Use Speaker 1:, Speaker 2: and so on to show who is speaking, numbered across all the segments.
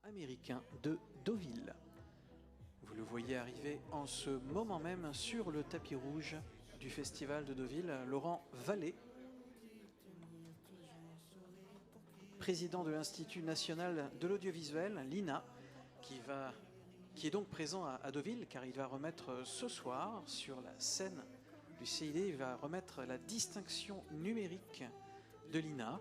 Speaker 1: américain de Deauville. Vous le voyez arriver en ce moment même sur le tapis rouge du festival de Deauville, Laurent Vallée, président de l'Institut national de l'audiovisuel, l'INA, qui est donc présent à Deauville, car il va remettre ce soir sur la scène du CID, il va remettre la distinction numérique de l'INA.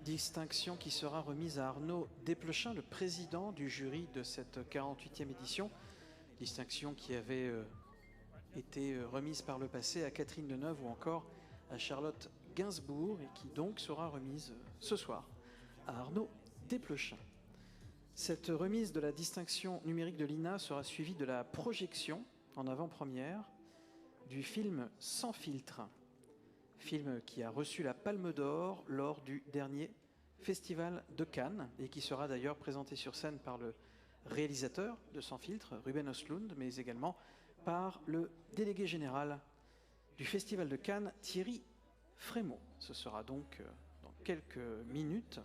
Speaker 1: Distinction qui sera remise à Arnaud Desplechin, le président du jury de cette 48e édition. Distinction qui avait été remise par le passé à Catherine Deneuve ou encore à Charlotte Gainsbourg et qui donc sera remise ce soir à Arnaud Desplechin. Cette remise de la distinction numérique de l'INA sera suivie de la projection en avant-première du film Sans filtre, film qui a reçu la Palme d'Or lors du dernier Festival de Cannes et qui sera d'ailleurs présenté sur scène par le réalisateur de Sans filtre, Ruben Östlund, mais également par le délégué général du Festival de Cannes, Thierry Frémaux. Ce sera donc dans quelques minutes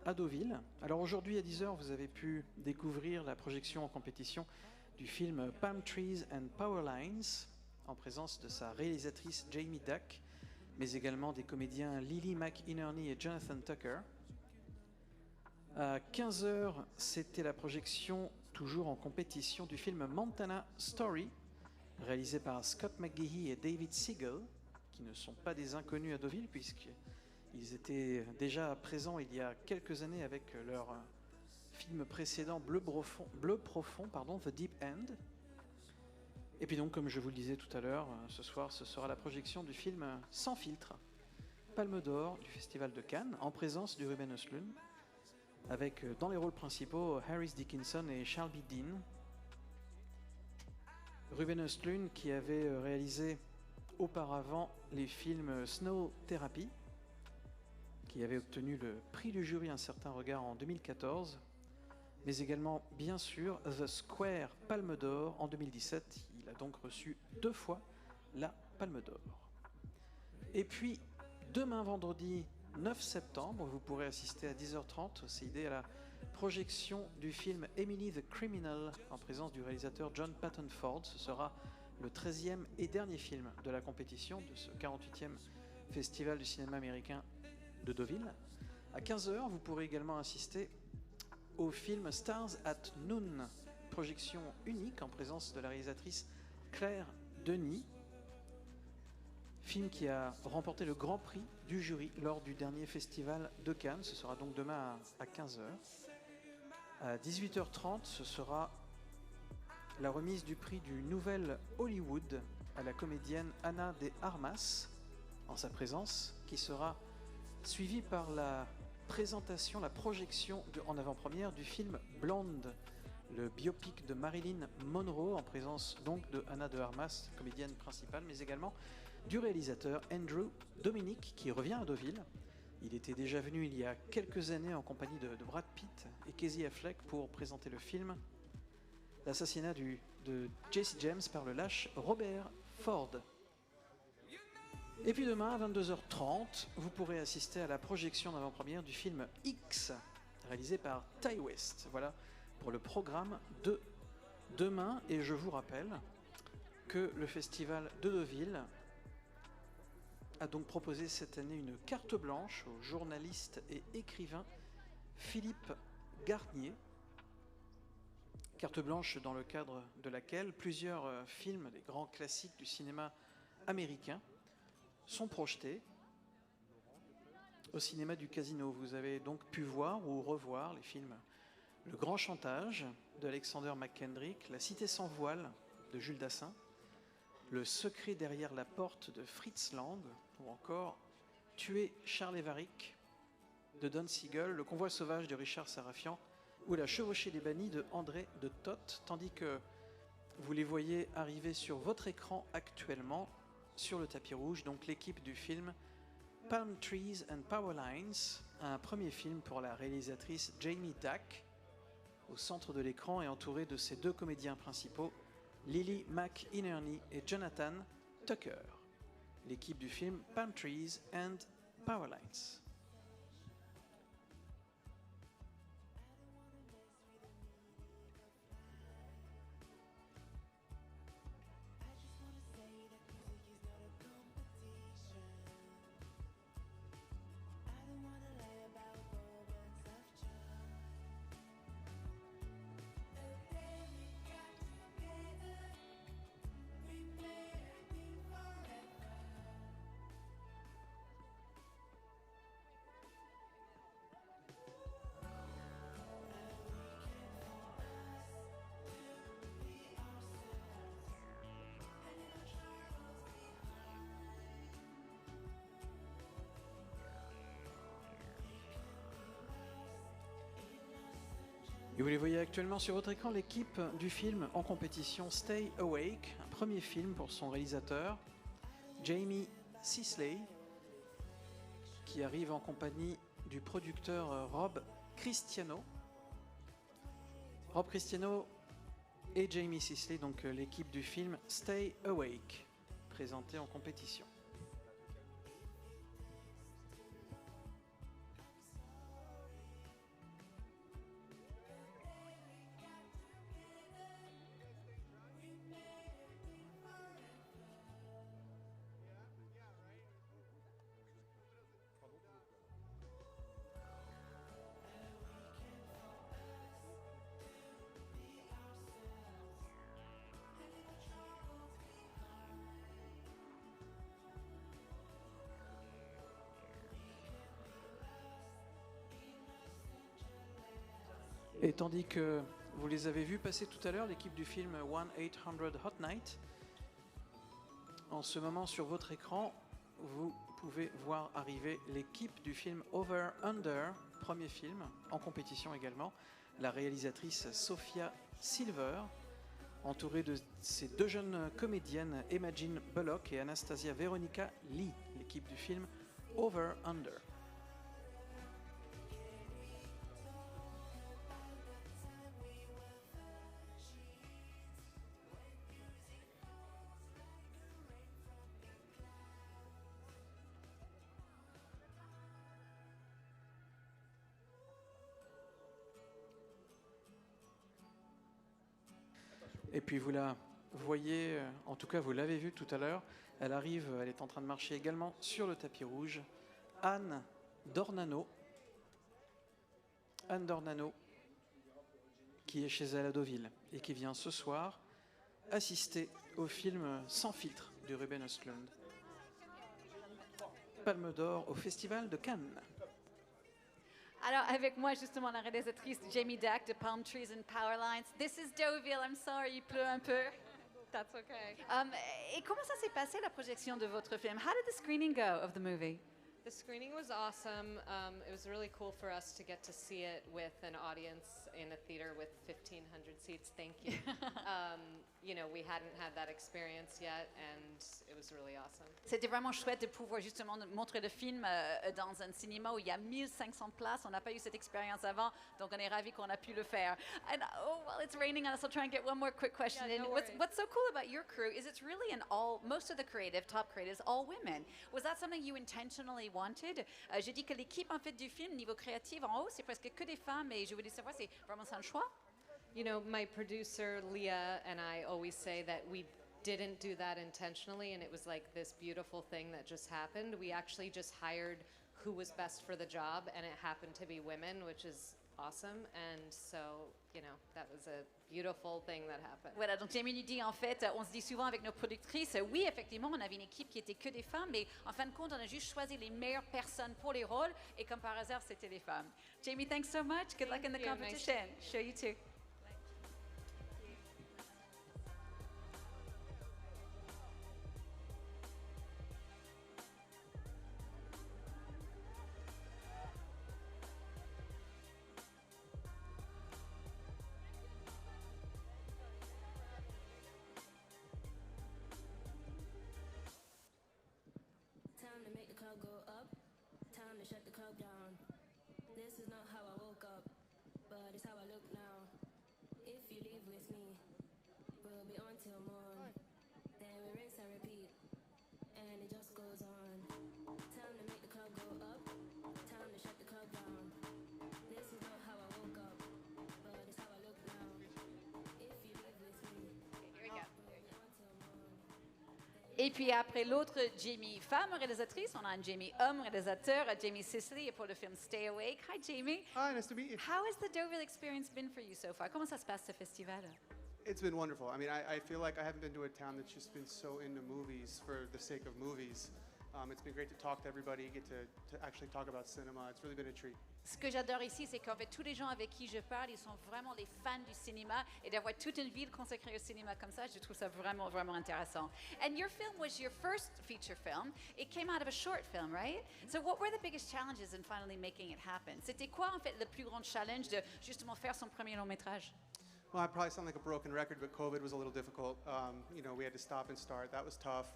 Speaker 1: à Deauville. Alors aujourd'hui à 10h, vous avez pu découvrir la projection en compétition du film Palm Trees and Power Lines, en présence de sa réalisatrice Jamie Duck, mais également des comédiens Lily McInerney et Jonathan Tucker. À 15h, c'était la projection, toujours en compétition, du film Montana Story, réalisé par Scott McGehee et David Siegel, qui ne sont pas des inconnus à Deauville, puisqu'ils étaient déjà présents il y a quelques années avec leur film précédent Bleu Profond, The Deep End. Et puis donc, comme je vous le disais tout à l'heure, ce soir, ce sera la projection du film Sans filtre, Palme d'Or du Festival de Cannes, en présence du Ruben Östlund, avec dans les rôles principaux Harris Dickinson et Shelby Dean. Ruben Östlund qui avait réalisé auparavant les films Snow Therapy, qui avait obtenu le prix du jury Un certain regard en 2014, mais également, bien sûr, The Square Palme d'Or en 2017. Il a donc reçu 2 fois la Palme d'Or. Et puis, demain vendredi 9 septembre, vous pourrez assister à 10h30 au CID à la projection du film Emily the Criminal en présence du réalisateur John Patton Ford. Ce sera le 13e et dernier film de la compétition de ce 48e Festival du cinéma américain de Deauville. À 15h, vous pourrez également assister au film Stars at Noon, projection unique en présence de la réalisatrice Claire Denis, film qui a remporté le grand prix du jury lors du dernier festival de Cannes. Ce sera donc demain à 15h. À 18h30, ce sera la remise du prix du Nouvel Hollywood à la comédienne Ana de Armas en sa présence, qui sera suivie par la présentation, la projection en avant-première du film Blonde, le biopic de Marilyn Monroe, en présence donc de Ana de Armas, comédienne principale, mais également du réalisateur Andrew Dominik, qui revient à Deauville. Il était déjà venu il y a quelques années en compagnie de Brad Pitt et Casey Affleck pour présenter le film L'assassinat de Jesse James par le lâche Robert Ford. Et puis demain, à 22h30, vous pourrez assister à la projection d'avant-première du film X, réalisé par Ty West. Voilà pour le programme de demain. Et je vous rappelle que le Festival de Deauville a donc proposé cette année une carte blanche au journaliste et écrivain Philippe Garnier. Carte blanche dans le cadre de laquelle plusieurs films, des grands classiques du cinéma américain, sont projetés au cinéma du Casino. Vous avez donc pu voir ou revoir les films Le Grand Chantage d'Alexander McKendrick, La Cité sans voile de Jules Dassin, Le Secret derrière la porte de Fritz Lang, ou encore Tuer Charles Evarick de Don Siegel, Le Convoi sauvage de Richard Sarafian ou La Chevauchée des bannis de André de Toth, tandis que vous les voyez arriver sur votre écran actuellement sur le tapis rouge, donc l'équipe du film Palm Trees and Power Lines, un premier film pour la réalisatrice Jamie Duck, au centre de l'écran et entouré de ses 2 comédiens principaux, Lily McInerney et Jonathan Tucker. L'équipe du film Palm Trees and Power Lines. Et vous les voyez actuellement sur votre écran, l'équipe du film en compétition Stay Awake, un premier film pour son réalisateur, Jamie Sisley, qui arrive en compagnie du producteur Rob Cristiano. Rob Cristiano et Jamie Sisley, donc l'équipe du film Stay Awake, présentée en compétition. Et tandis que vous les avez vus passer tout à l'heure, l'équipe du film 1-800 Hot Night, en ce moment sur votre écran, vous pouvez voir arriver l'équipe du film Over Under, premier film, en compétition également, la réalisatrice Sophia Silver, entourée de ces deux jeunes comédiennes, Imogen Bullock et Anastasia Veronica Lee, l'équipe du film Over Under. Et puis vous la voyez, en tout cas vous l'avez vue tout à l'heure, elle arrive, elle est en train de marcher également sur le tapis rouge, Anne Dornano. Anne Dornano, qui est chez elle à Deauville et qui vient ce soir assister au film Sans filtre de Ruben Östlund. Palme d'or au Festival de Cannes.
Speaker 2: Alors, avec moi, justement, la réalisatrice Jamie Dack de Palm Trees and Power Lines. This is Deauville, I'm sorry, il pleut un peu.
Speaker 3: That's okay.
Speaker 2: Et comment ça s'est passé, la projection de votre film? How did the screening go of the movie?
Speaker 3: The screening was awesome. It was really cool for us to get to see it with an audience in a theater with 1,500 seats. Thank you. You know, we hadn't had that experience yet, and it was really awesome.
Speaker 2: C'était vraiment chouette de pouvoir justement montrer le film dans un cinéma où il y a 1500 places. On n'a pas eu cette expérience avant, donc on est ravis qu'on a pu le faire. And oh, well, it's raining on us. I'll try and get one more quick question
Speaker 3: Yeah,
Speaker 2: in.
Speaker 3: no
Speaker 2: What's so cool about your crew is it's really most of the top creatives, all women. Was that something you intentionally wanted? Je dis que l'équipe en fait du film, niveau créatif en haut, c'est presque que des femmes, et je voulais savoir, c'est vraiment ça un choix?
Speaker 3: You know, my producer, Leah, and I always say that we didn't do that intentionally, and it was like this beautiful thing that just happened. We actually just hired who was best for the job, and it happened to be women, which is awesome. And so, you know, that was a beautiful thing that happened.
Speaker 2: Voilà, donc Jamie nous dit en fait, on se dit souvent avec nos productrices, oui, effectivement, on avait une équipe qui était que des femmes, mais en fin de compte, on a juste choisi les meilleures personnes pour les rôles, et comme par hasard, c'était les femmes. Jamie, thanks so much. Good luck in the
Speaker 3: Thank you.
Speaker 2: competition. Show you too.
Speaker 4: Time to make the club go up, time to shut the club down. This is not how I woke up, but it's how I look now. If you leave with me, we'll be on till morn. Then we rinse and repeat, and it just goes on. Time to make the club go up, time to shut the club down. This is not how I woke up, but it's how I look now. If you leave with me,
Speaker 2: Here we go.
Speaker 4: we'll be on till morn.
Speaker 2: Et puis après l'autre Jamie femme réalisatrice, on a un Jamie homme réalisateur, Jamie Sisley pour le film Stay Awake. Hi Jamie.
Speaker 5: Hi, nice to meet you.
Speaker 2: How has the Deauville experience been for you so far? Comment ça se passe ce festival?
Speaker 5: It's been wonderful. I mean, I feel like I haven't been to a town that's just been so into movies for the sake of movies. It's been great to talk to everybody, get to actually talk about cinema. It's really been a treat.
Speaker 2: Ce que j'adore ici, c'est qu'en fait, tous les gens avec qui je parle, ils sont vraiment des fans du cinéma. Et d'avoir toute une ville consacrée au cinéma comme ça, je trouve ça vraiment, vraiment intéressant. And your film was your first feature film. It came out of a short film, right? So what were the biggest challenges in finally making it happen? C'était quoi, en fait, le plus grand challenge de justement faire son premier long métrage?
Speaker 5: Well, I probably sound like a broken record, but COVID was a little difficult. We had to stop and start. That was tough.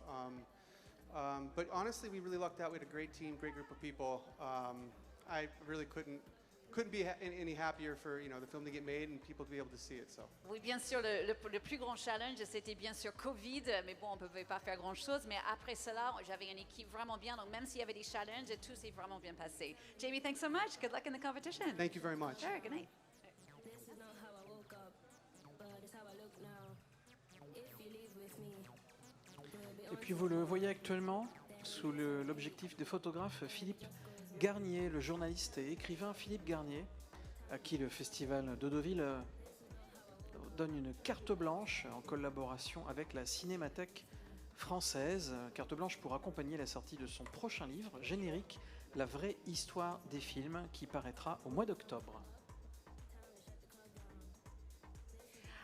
Speaker 5: But honestly, we really lucked out. We had a great team, great group of people. I really couldn't be any happier for the film to get made and people to be able to see it. So.
Speaker 2: Oui, bien sûr, le plus grand challenge, c'était bien sûr Covid, mais bon, on ne pouvait pas faire grand-chose. Mais après cela, j'avais une équipe vraiment bien, donc même s'il y avait des challenges, tout s'est vraiment bien passé. Jamie, thanks so much. Good luck in the competition.
Speaker 5: Thank you very much.
Speaker 2: Sure, good night.
Speaker 4: This is not how I woke up, but it's how I look now. If you leave with me, we'll be
Speaker 1: Et puis vous le voyez actuellement sous l'objectif de photographe Philippe Garnier, le journaliste et écrivain Philippe Garnier, à qui le festival de Deauville donne une carte blanche en collaboration avec la Cinémathèque française, carte blanche pour accompagner la sortie de son prochain livre, Générique, la vraie histoire des films, qui paraîtra au mois d'octobre.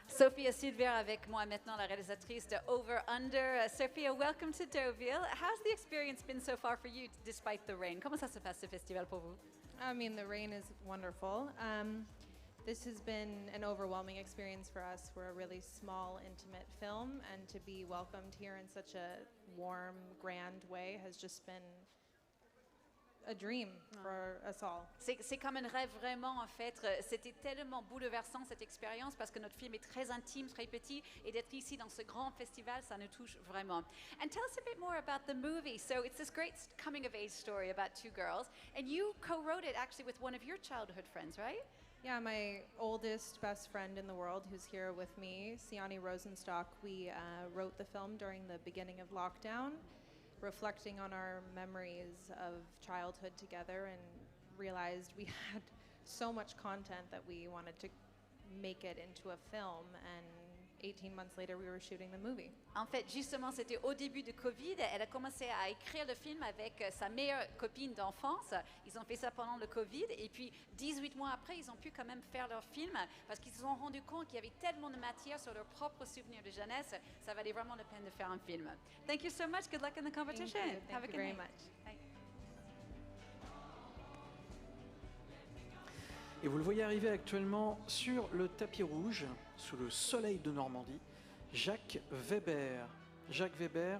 Speaker 2: Sophia Silver avec moi maintenant, la réalisatrice de Over Under. Sophia, welcome to Deauville. How's the experience been so far for you, despite the rain? Comment ça se passe ce festival pour vous?
Speaker 6: I mean, the rain is wonderful. This has been an overwhelming experience for us. We're a really small, intimate film, and to be welcomed here in such a warm, grand way has just been a dream for us all.
Speaker 2: C'est comme un rêve vraiment en fait. C'était tellement bouleversant cette expérience parce que notre film est très intime, très petit, et d'être ici dans ce grand festival, ça nous touche vraiment. And tell us a bit more about the movie. So it's this great coming of age story about two girls, and you co-wrote it actually with one of your childhood friends, right?
Speaker 6: Yeah, my oldest best friend in the world who's here with me, Siani Rosenstock, we wrote the film during the beginning of lockdown, reflecting on our memories of childhood together, and realized we had so much content that we wanted to make it into a film, and 18 months later we were shooting the movie.
Speaker 2: En fait, justement, c'était au début de Covid. Elle a commencé à écrire le film avec sa meilleure copine d'enfance. Ils ont fait ça pendant le Covid. Et puis, 18 mois après, ils ont pu quand même faire leur film parce qu'ils se sont rendus compte qu'il y avait tellement de matière sur leurs propres souvenirs de jeunesse. Ça valait vraiment la peine de faire un film. Thank you so much. Good luck in the competition.
Speaker 6: Thank you very much.
Speaker 2: Bye.
Speaker 1: Et vous le voyez arriver actuellement sur le tapis rouge, sous le soleil de Normandie, Jacques Weber. Jacques Weber,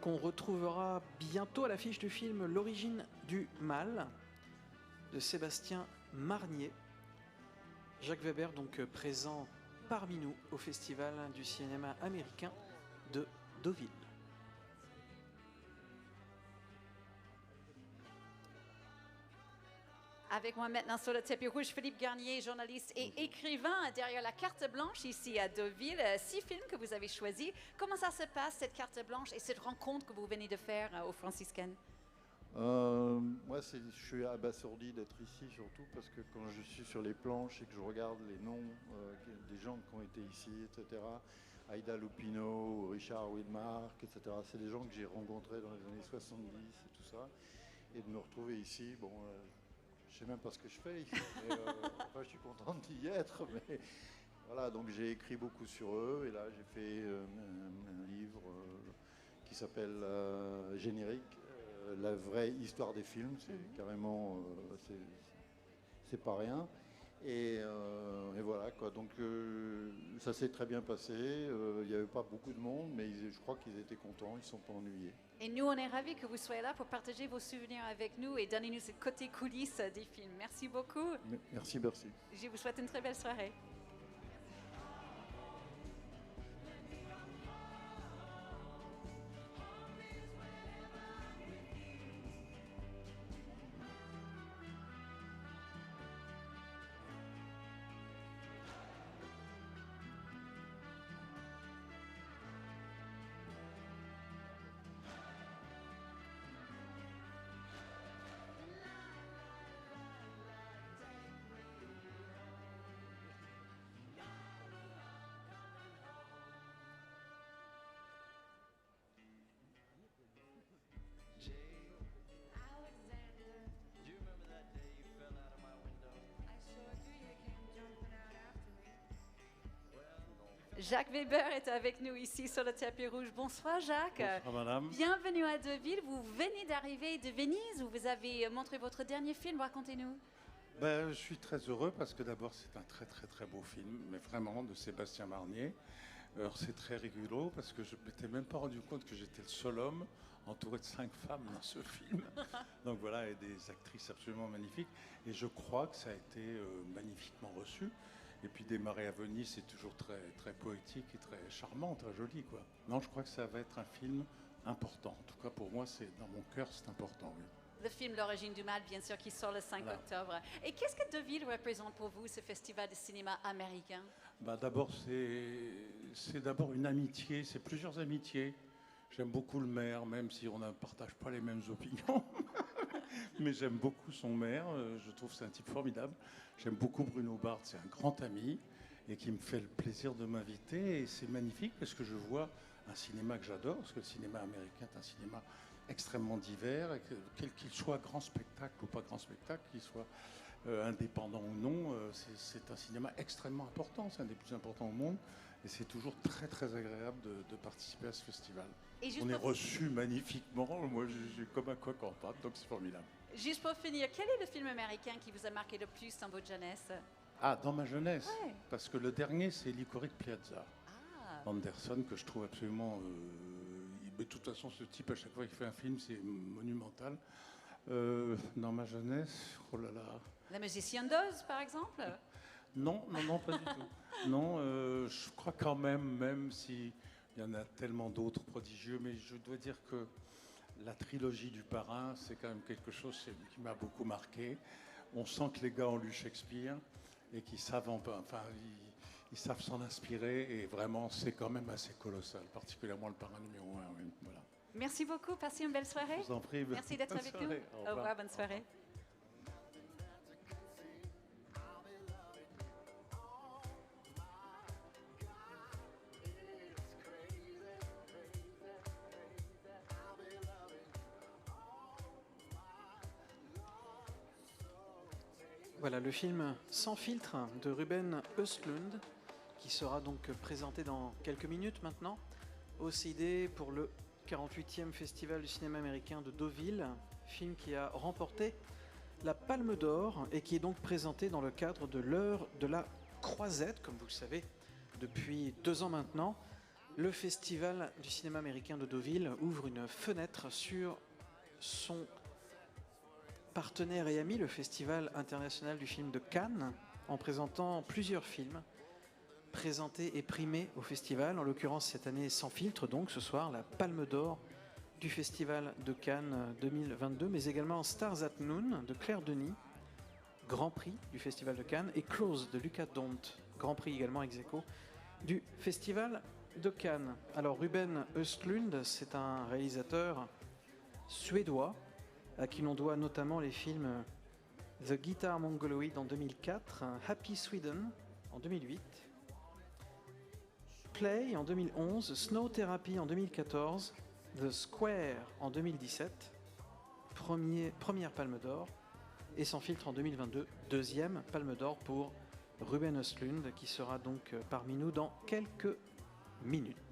Speaker 1: qu'on retrouvera bientôt à l'affiche du film L'origine du mal, de Sébastien Marnier. Jacques Weber, donc présent parmi nous au Festival du cinéma américain de Deauville.
Speaker 2: Avec moi maintenant sur le tapis rouge, Philippe Garnier, journaliste et écrivain derrière la carte blanche ici à Deauville. 6 films que vous avez choisis. Comment ça se passe, cette carte blanche et cette rencontre que vous venez de faire au Franciscaine?
Speaker 7: Moi, je suis abasourdi d'être ici, surtout parce que quand je suis sur les planches et que je regarde les noms des gens qui ont été ici, etc., Aïda Lupino, Richard Widmark, etc., c'est des gens que j'ai rencontrés dans les années 70 et tout ça. Et de me retrouver ici, bon, je ne sais même pas ce que je fais ici, mais enfin, je suis content d'y être. Mais voilà, donc j'ai écrit beaucoup sur eux, et là j'ai fait un livre qui s'appelle Générique. La vraie histoire des films, c'est carrément, c'est pas rien. Et voilà quoi. Donc ça s'est très bien passé. Il n'y avait pas beaucoup de monde, mais je crois qu'ils étaient contents. Ils ne sont pas ennuyés.
Speaker 2: Et nous, on est ravis que vous soyez là pour partager vos souvenirs avec nous et donner-nous ce côté coulisses des films. Merci beaucoup.
Speaker 7: Merci, merci.
Speaker 2: Je vous souhaite une très belle soirée. Jacques Weber est avec nous ici sur le tapis rouge. Bonsoir Jacques.
Speaker 8: Bonsoir madame.
Speaker 2: Bienvenue à Deauville. Vous venez d'arriver de Venise où vous avez montré votre dernier film. Racontez-nous.
Speaker 8: Ben, je suis très heureux parce que d'abord c'est un très très très beau film, mais vraiment de Sébastien Marnier. Alors c'est très rigolo parce que je ne m'étais même pas rendu compte que j'étais le seul homme entouré de 5 femmes dans ce film. Donc voilà, et des actrices absolument magnifiques. Et je crois que ça a été magnifiquement reçu. Et puis démarrer à Venise, c'est toujours très, très poétique et très charmant, très joli, quoi. Non, je crois que ça va être un film important. En tout cas, pour moi, c'est dans mon cœur, c'est important, oui.
Speaker 2: Le film L'origine du mal, bien sûr, qui sort le 5 octobre. Et qu'est-ce que Deauville représente pour vous, ce festival de cinéma américain?
Speaker 8: Bah, d'abord, c'est d'abord une amitié, c'est plusieurs amitiés. J'aime beaucoup le maire, même si on ne partage pas les mêmes opinions. Mais j'aime beaucoup son maire, je trouve que c'est un type formidable. J'aime beaucoup Bruno Barthes, c'est un grand ami et qui me fait le plaisir de m'inviter. Et c'est magnifique parce que je vois un cinéma que j'adore, parce que le cinéma américain est un cinéma extrêmement divers, et quel qu'il soit, grand spectacle ou pas grand spectacle, qu'il soit indépendant ou non, c'est un cinéma extrêmement important, c'est un des plus importants au monde. Et c'est toujours très très agréable de participer à ce festival. On est reçu magnifiquement, moi j'ai comme un coq en pâte, donc c'est formidable.
Speaker 2: Juste pour finir, quel est le film américain qui vous a marqué le plus dans votre jeunesse?
Speaker 8: Ah, dans ma jeunesse,
Speaker 2: Ouais.
Speaker 8: parce que le dernier c'est Licorice Piazza, Anderson, que je trouve absolument... de toute façon, ce type, à chaque fois qu'il fait un film, c'est monumental. Dans ma jeunesse, oh là là...
Speaker 2: La musicienne d'Oz, par exemple?
Speaker 8: Non, pas du tout. Non, je crois quand même s'il y en a tellement d'autres prodigieux, mais je dois dire que la trilogie du Parrain, c'est quand même quelque chose qui m'a beaucoup marqué. On sent que les gars ont lu Shakespeare et qu'ils savent, ils savent s'en inspirer, et vraiment, c'est quand même assez colossal, particulièrement le Parrain numéro 1. Oui, voilà.
Speaker 2: Merci beaucoup, passez une belle soirée.
Speaker 8: Je vous en prie.
Speaker 2: Merci d'être avec nous. Au revoir, bonne soirée.
Speaker 1: Voilà le film Sans filtre de Ruben Östlund qui sera donc présenté dans quelques minutes maintenant au CID pour le 48e Festival du cinéma américain de Deauville, film qui a remporté la Palme d'Or et qui est donc présenté dans le cadre de l'heure de la Croisette, comme vous le savez, depuis 2 ans maintenant. Le Festival du cinéma américain de Deauville ouvre une fenêtre sur son partenaire et ami, le Festival international du film de Cannes, en présentant plusieurs films présentés et primés au festival. En l'occurrence, cette année, Sans filtre, donc ce soir, la Palme d'Or du Festival de Cannes 2022, mais également Stars at Noon de Claire Denis, Grand Prix du Festival de Cannes, et Close de Lucas Dont, Grand Prix également ex aequo du Festival de Cannes. Alors Ruben Östlund, c'est un réalisateur suédois à qui l'on doit notamment les films The Guitar Mongoloid en 2004, Happy Sweden en 2008, Play en 2011, Snow Therapy en 2014, The Square en 2017, première Palme d'Or, et Sans filtre en 2022, deuxième Palme d'Or pour Ruben Östlund, qui sera donc parmi nous dans quelques minutes.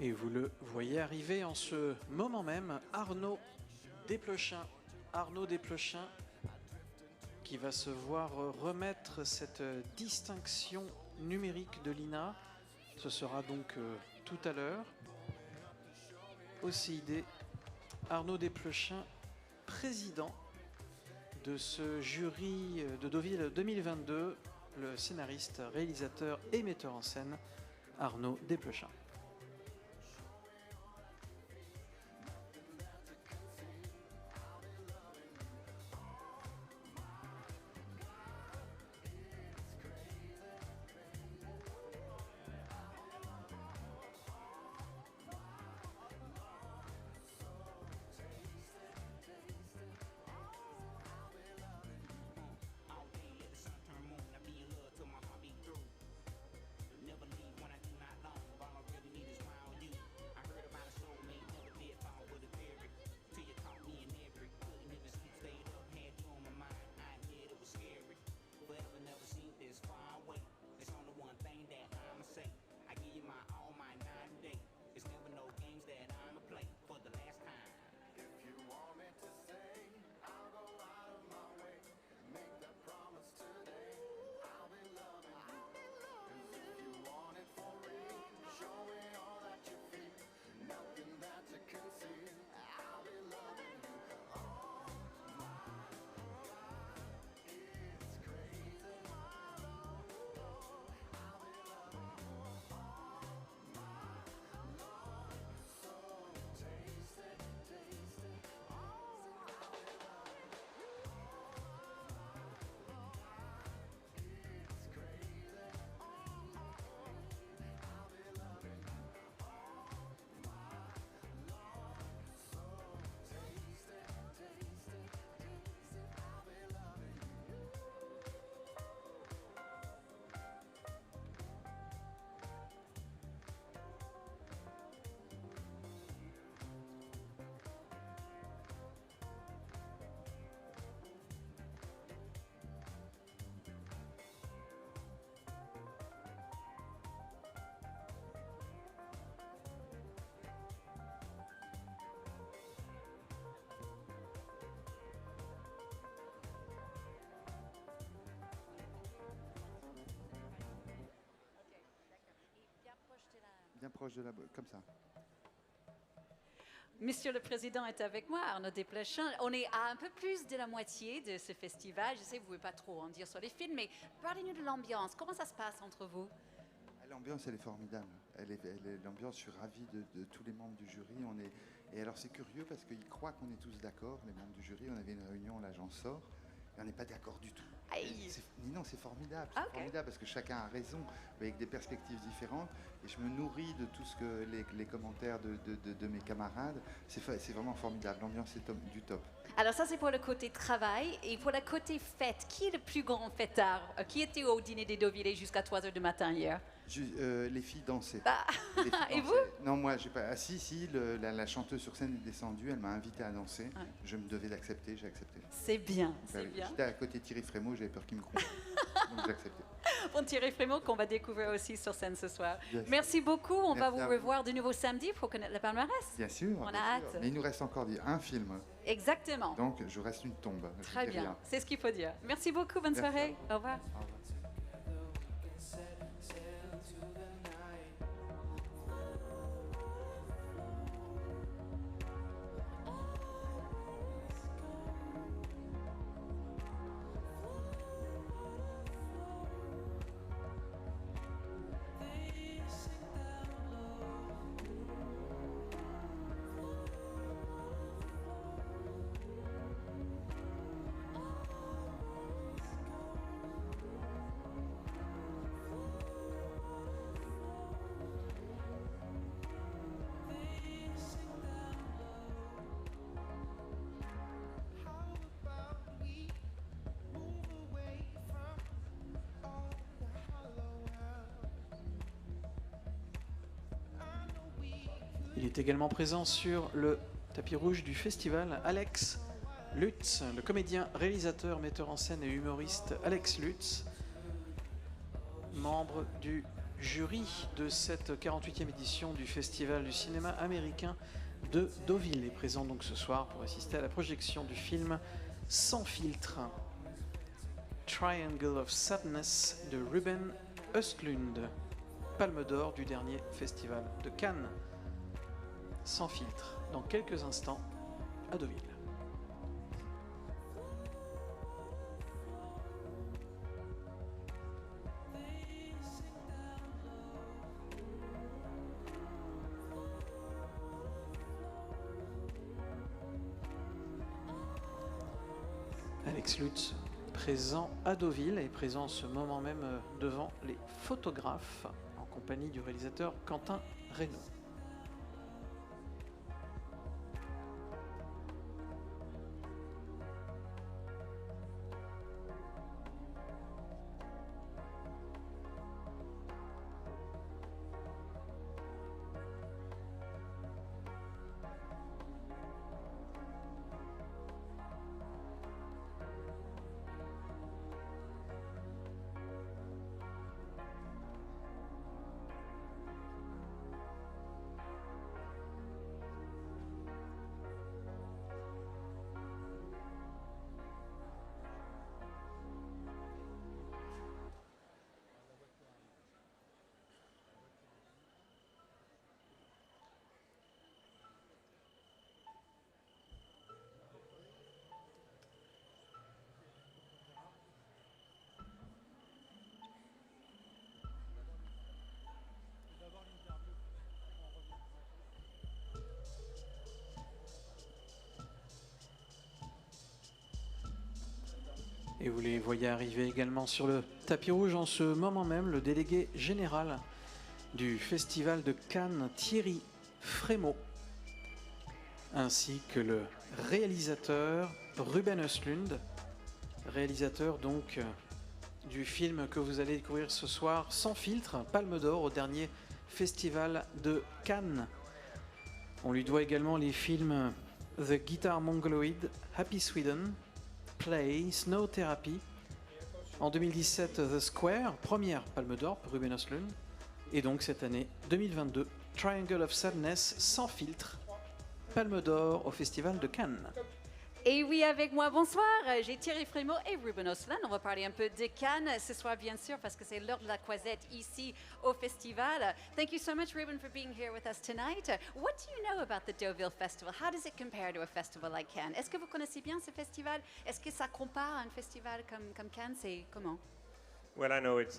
Speaker 1: Et vous le voyez arriver en ce moment même, Arnaud Desplechin. Arnaud Desplechin qui va se voir remettre cette distinction numérique de l'INA. Ce sera donc tout à l'heure au CID. Arnaud Desplechin, président de ce jury de Deauville 2022, le scénariste, réalisateur et metteur en scène Arnaud Desplechin.
Speaker 9: bien proche de comme ça.
Speaker 2: Monsieur le Président est avec moi, Arnaud Desplechin. On est à un peu plus de la moitié de ce festival. Je sais que vous ne pouvez pas trop en dire sur les films, mais parlez-nous de l'ambiance. Comment ça se passe entre vous?
Speaker 9: L'ambiance, elle est formidable. L'ambiance, je suis ravi de tous les membres du jury. Et alors, c'est curieux parce qu'ils croient qu'on est tous d'accord, les membres du jury. On avait une réunion, là, j'en sors, et on n'est pas d'accord du tout. Non, c'est formidable. C'est formidable parce que chacun a raison, avec des perspectives différentes. Et je me nourris de tout ce que les commentaires de mes camarades. C'est vraiment formidable. L'ambiance est du top.
Speaker 2: Alors ça, c'est pour le côté travail. Et pour le côté fête, qui est le plus grand fêtard? Qui était au dîner des Deauvillés jusqu'à 3 h du matin hier?
Speaker 9: Les filles dansaient.
Speaker 2: Les filles et vous?
Speaker 9: Non, moi, j'ai pas. Ah, si, la chanteuse sur scène est descendue, elle m'a invité à danser. Ouais. Je me devais d'accepter, j'ai accepté.
Speaker 2: C'est bien, c'est bien.
Speaker 9: J'étais à côté de Thierry Frémaux, j'avais peur qu'il me croie. Donc j'ai accepté.
Speaker 2: Bon, Thierry Frémaux, qu'on va découvrir aussi sur scène ce soir. Merci beaucoup. On va vous revoir de nouveau samedi pour connaître le palmarès.
Speaker 9: Bien sûr.
Speaker 2: On a hâte.
Speaker 9: Mais il nous reste encore un film.
Speaker 2: Exactement.
Speaker 9: Donc je reste une tombe.
Speaker 2: Très bien. C'est ce qu'il faut dire. Merci beaucoup. Bonne soirée. Au revoir.
Speaker 9: Au revoir.
Speaker 1: Il est également présent sur le tapis rouge du festival Alex Lutz, le comédien, réalisateur, metteur en scène et humoriste Alex Lutz, membre du jury de cette 48e édition du Festival du cinéma américain de Deauville, est présent donc ce soir pour assister à la projection du film Sans filtre, Triangle of Sadness de Ruben Östlund, Palme d'Or du dernier festival de Cannes. Sans filtre, dans quelques instants à Deauville. Alex Lutz, présent à Deauville et présent en ce moment même devant les photographes en compagnie du réalisateur Quentin Reynaud. Et vous les voyez arriver également sur le tapis rouge en ce moment même, le délégué général du Festival de Cannes, Thierry Frémaux, ainsi que le réalisateur Ruben Östlund, réalisateur donc du film que vous allez découvrir ce soir, Sans filtre, Palme d'Or au dernier Festival de Cannes. On lui doit également les films The Guitar Mongoloid, Happy Sweden, Play, Snow Therapy. En 2017, The Square, première Palme d'Or pour Ruben Östlund. Et donc cette année 2022, Triangle of Sadness, Sans filtre, Palme d'Or au Festival de Cannes.
Speaker 2: Et oui, avec moi, bonsoir. J'ai Thierry Frémaux et Ruben Östlund. On va parler un peu de Cannes ce soir, bien sûr, parce que c'est l'heure de la croisette ici au festival. Thank you so much, Ruben, for being here with us tonight. What do you know about the Deauville Festival? How does it compare to a festival like Cannes? Est-ce que vous connaissez bien ce festival? Est-ce que ça compare à un festival comme Cannes? C'est comment?
Speaker 10: Well, I know it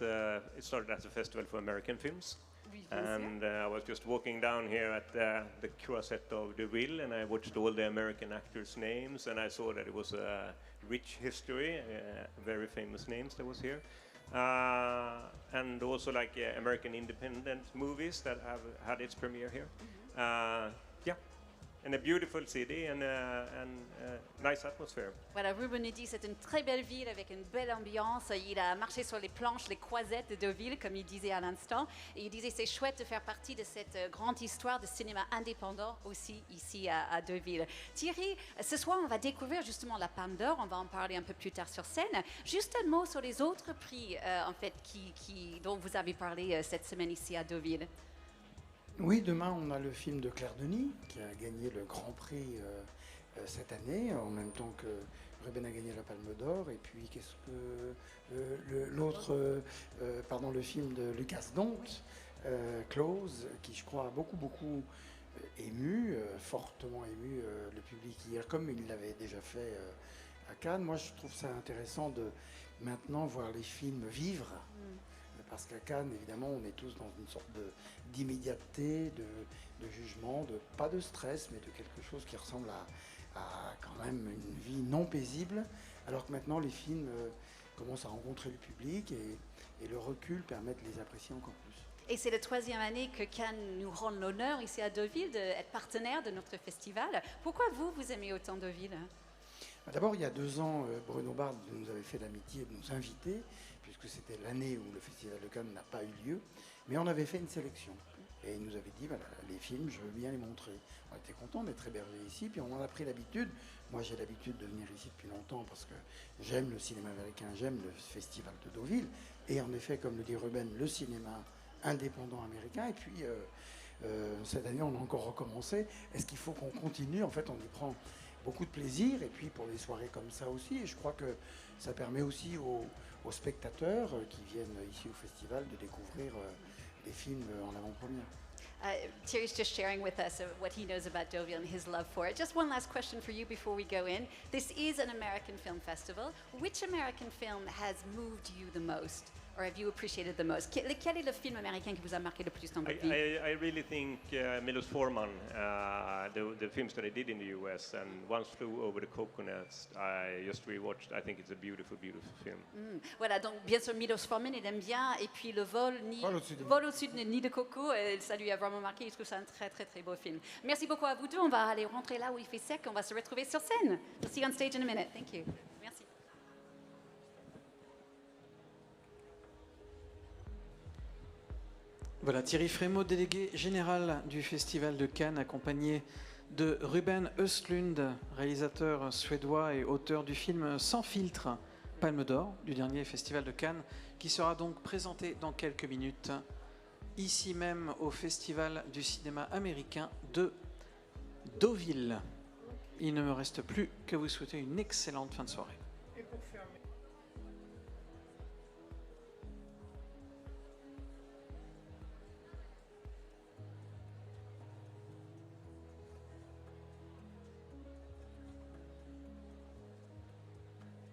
Speaker 10: started as a festival for American films.
Speaker 2: Oui, bien sûr.
Speaker 10: And I was just walking down here at the Croisette of Deauville, and I watched all the American actors' names, and I saw that it was a rich history, very famous names that was here, and also like American independent movies that have had its premiere here. Yeah, and a beautiful city and nice atmosphere.
Speaker 2: Voilà, Ruben nous dit c'est une très belle ville avec une belle ambiance. Il a marché sur les planches, les croisettes de Deauville, comme il disait à l'instant. Et il disait c'est chouette de faire partie de cette grande histoire de cinéma indépendant aussi ici à Deauville. Thierry, ce soir on va découvrir justement la Palme d'Or. On va en parler un peu plus tard sur scène. Juste un mot sur les autres prix en fait dont vous avez parlé cette semaine ici à Deauville.
Speaker 11: Oui, demain on a le film de Claire Denis qui a gagné le Grand Prix cette année, en même temps que Ruben a gagné la Palme d'Or. Et puis qu'est-ce que le film de Lucas Dont, Close, qui je crois a beaucoup ému, fortement ému le public hier, comme il l'avait déjà fait à Cannes. Moi je trouve ça intéressant de maintenant voir les films vivre. Parce qu'à Cannes, évidemment, on est tous dans une sorte d'immédiateté, de jugement, pas de stress, mais de quelque chose qui ressemble à quand même une vie non paisible. Alors que maintenant, les films commencent à rencontrer le public et le recul permet de les apprécier encore plus.
Speaker 2: Et c'est la 3e année que Cannes nous rend l'honneur ici à Deauville d'être partenaire de notre festival. Pourquoi vous aimez autant Deauville?
Speaker 11: D'abord, il y a 2 ans, Bruno Bard nous avait fait l'amitié de nous inviter, puisque c'était l'année où le Festival de Cannes n'a pas eu lieu, mais on avait fait une sélection. Et il nous avait dit, voilà, les films, je veux bien les montrer. On était contents d'être hébergés ici, puis on en a pris l'habitude. Moi, j'ai l'habitude de venir ici depuis longtemps parce que j'aime le cinéma américain, j'aime le Festival de Deauville. Et en effet, comme le dit Ruben, le cinéma indépendant américain. Et puis, cette année, on a encore recommencé. Est-ce qu'il faut qu'on continue? En fait, on y prend beaucoup de plaisir, et puis pour les soirées comme ça aussi. Et je crois que ça permet aussi aux spectateurs qui viennent ici au festival de découvrir des films en avant-première.
Speaker 2: Thierry's just sharing with us what he knows about Deauville and his love for it. Just one last question for you before we go in. This is an American film festival. Which American film has moved you the most? Or have you appreciated the most? Quel est le film américain qui vous a marqué le plus dans votre vie?
Speaker 10: I really think Milos Forman, the films that I did in the US, and Once Flew Over the Coconuts, I just rewatched. I think it's a beautiful, beautiful film.
Speaker 2: Voilà, donc bien sûr Milos Forman, il aime bien, et puis le vol au-dessus de Nid de Coco, ça lui a vraiment marqué. Je trouve ça un très, très, très beau film. Merci beaucoup à vous deux. On va aller rentrer là où il fait sec. On va se retrouver sur scène. We'll see you on stage in a minute. Thank you. Merci.
Speaker 1: Voilà, Thierry Frémaux, délégué général du Festival de Cannes, accompagné de Ruben Östlund, réalisateur suédois et auteur du film Sans filtre, Palme d'Or, du dernier Festival de Cannes, qui sera donc présenté dans quelques minutes, ici même au Festival du cinéma américain de Deauville. Il ne me reste plus qu'à vous souhaiter une excellente fin de soirée.